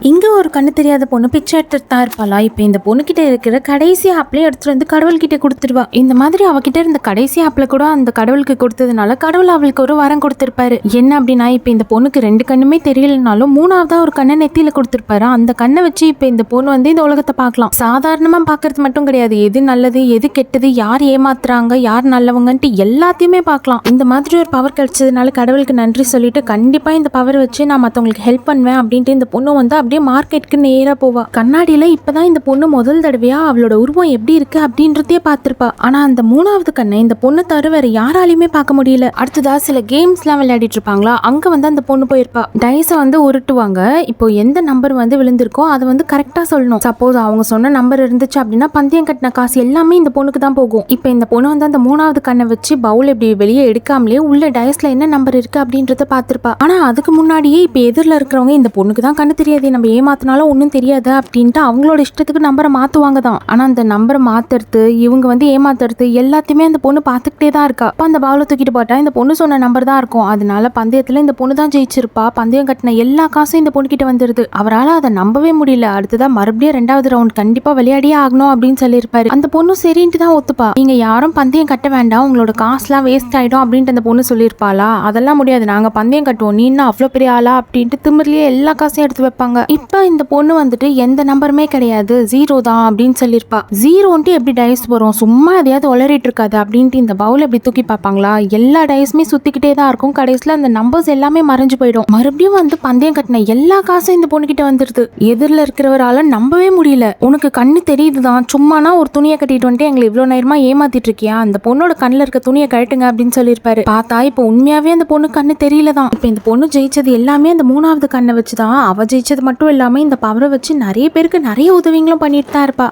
இங்க ஒரு கண்ணு தெரியாத பொண்ணு பிச்சை எடுத்துட்டு தான் இருப்பாளா. இப்ப இந்த பொண்ணுகிட்ட இருக்கிற கடைசி ஆப்லயே எடுத்துட்டு வந்து கடவுள்கிட்ட கொடுத்துருவா. இந்த மாதிரி அவகிட்ட இருந்த கடைசி ஆப்ல கூட அந்த கடவுளுக்கு கொடுத்ததுனால கடவுள் அவளுக்கு ஒரு வரம் கொடுத்திருப்பாரு. என்ன அப்படின்னா, இப்ப இந்த பொண்ணுக்கு 2 கண்ணுமே தெரியலனாலும் 3ஆவதா ஒரு கண்ணை நெத்தியில கொடுத்திருப்பாரு. அந்த கண்ணை வச்சு இப்ப இந்த பொண்ணு வந்து இந்த உலகத்தை பார்க்கலாம். சாதாரணமா பாக்குறது மட்டும் கிடையாது, எது நல்லது எது கெட்டது, யார் ஏமாத்துறாங்க யார் நல்லவங்கன்ட்டு எல்லாத்தையுமே பார்க்கலாம். இந்த மாதிரி ஒரு பவர் கிடைச்சதுனால கடவுளுக்கு நன்றி சொல்லிட்டு கண்டிப்பா இந்த பவர் வச்சு நான் மத்தவங்களுக்கு ஹெல்ப் பண்ணுவேன் அப்படின்ட்டு இந்த பொண்ணு வந்து அப்படியே மார்க்கெட்டுக்கு நேரா போவா. கண்ணாடியில இப்பதான் இந்த பொண்ணு முதல் தடவையா அவளோட உருவம் எப்படி இருக்கு அப்படின்றதே பார்த்திருப்பா. ஆனா அந்த 3ஆவது கண்ணை இந்த பொண்ணு தவிர வேற யாராலையுமே பார்க்க முடியல. அடுத்ததா சில கேம்ஸ் எல்லாம் விளையாடிட்டு இருப்பாங்களா, அங்க வந்து அந்த பொண்ணு போயிருப்பா. டைஸ வந்து உருட்டுவாங்க. இப்போ எந்த நம்பர் வந்து விழுந்திருக்கோ அதை வந்து கரெக்டா சொல்லணும். சப்போஸ் அவங்க சொன்ன நம்பர் இருந்துச்சு அப்படின்னா பந்தயம் கட்டின காசு எல்லாமே இந்த பொண்ணுக்கு தான் போகும். இப்போ இந்த பொண்ணு வந்து அந்த 3ஆவது கண்ணை வச்சு பவுல் இப்படி வெளியே எடுக்காமலே உள்ள டைஸ்ல என்ன நம்பர் இருக்கு அப்படின்றத பார்த்திருப்பா. ஆனா அதுக்கு முன்னாடியே இப்ப எதிரில் இருக்கிறவங்க இந்த பொண்ணுக்கு தான் கண்ணு தெரியாது, நம்ம ஏமாத்தினாலும் ஒன்றும் தெரியாது அப்படின்ட்டு அவங்களோட இஷ்டத்துக்கு நம்பரை மாற்றுவாங்க தான். ஆனால் அந்த நம்பரை மாற்றுறது இவங்க வந்து ஏமாத்துறது எல்லாத்தையுமே அந்த பொண்ணு பார்த்துக்கிட்டே தான் இருக்கா. அப்போ அந்த பாவலை தூக்கிட்டு போட்டா இந்த பொண்ணு சொன்ன நம்பர் தான் இருக்கும். அதனால பந்தயத்தில் இந்த பொண்ணு தான் ஜெயிச்சிருப்பா. பந்தயம் கட்டின எல்லா காசும் இந்த பொண்ணு கிட்ட வந்துருது. அவரால் அதை நம்பவே முடியல. அடுத்ததான் மறுபடியும் 2வது ரவுண்ட் கண்டிப்பாக விளையாடியே ஆகணும் அப்படின்னு சொல்லியிருப்பாரு. அந்த பொண்ணு சரின்ட்டு தான் ஒத்துப்பா. நீங்க யாரும் பந்தயம் கட்ட வேண்டாம், உங்களோட காசுலாம் வேஸ்ட் ஆயிடும் அப்படின்ட்டு அந்த பொண்ணு சொல்லியிருப்பாளா. அதெல்லாம் முடியாது, நாங்க பந்தயம் கட்டுவோம், நீ இன்னும் அவ்வளோ பெரிய ஆளா அப்படின்ட்டு திமிர்லயே எல்லா காசையும் எடுத்து வைப்பாங்க. இப்ப இந்த பொண்ணு வந்துட்டு எந்த நம்பருமே கிடையாது, 0 தான் அப்படின்னு சொல்லியிருப்பா. 0ன்ட்டு எப்படி டைஸ் வரும், சும்மா எதையாவது உளறிட்டு இருக்காது அப்படின்ட்டு இந்த பவுல் எப்படி தூக்கி பார்ப்பாங்களா. எல்லா டைஸுமே சுத்திக்கிட்டே தான் இருக்கும். கடைசியில் அந்த நம்பர்ஸ் எல்லாமே மறைஞ்சு போயிடும். மறுபடியும் வந்து பந்தயம் கட்டின எல்லா காசும் இந்த பொண்ணு கிட்ட வந்துருது. எதிரில் இருக்கிறவரால நம்பவே முடியல. உனக்கு கண்ணு தெரியுதுதான், சும்மானா ஒரு துணியை கட்டிட்டு வந்துட்டு எங்களை இவ்வளவு நேரமா ஏமாத்திட்டு இருக்கியா, அந்த பொண்ணோட கண்ணில் இருக்க துணியை கழட்டுங்க அப்படின்னு சொல்லியிருப்பாரு. பார்த்தா இப்போ உண்மையாவே அந்த பொண்ணு கண்ணு தெரியலதான். இப்போ இந்த பொண்ணு ஜெயிச்சது எல்லாமே அந்த 3ஆவது கண்ணை வச்சுதான். அவ ஜெயிச்சது மட்டும் இல்லாம இந்த பவரை வச்சு நிறைய பேருக்கு நிறைய உதவிகளும் பண்ணிட்டு தான் இருப்பா.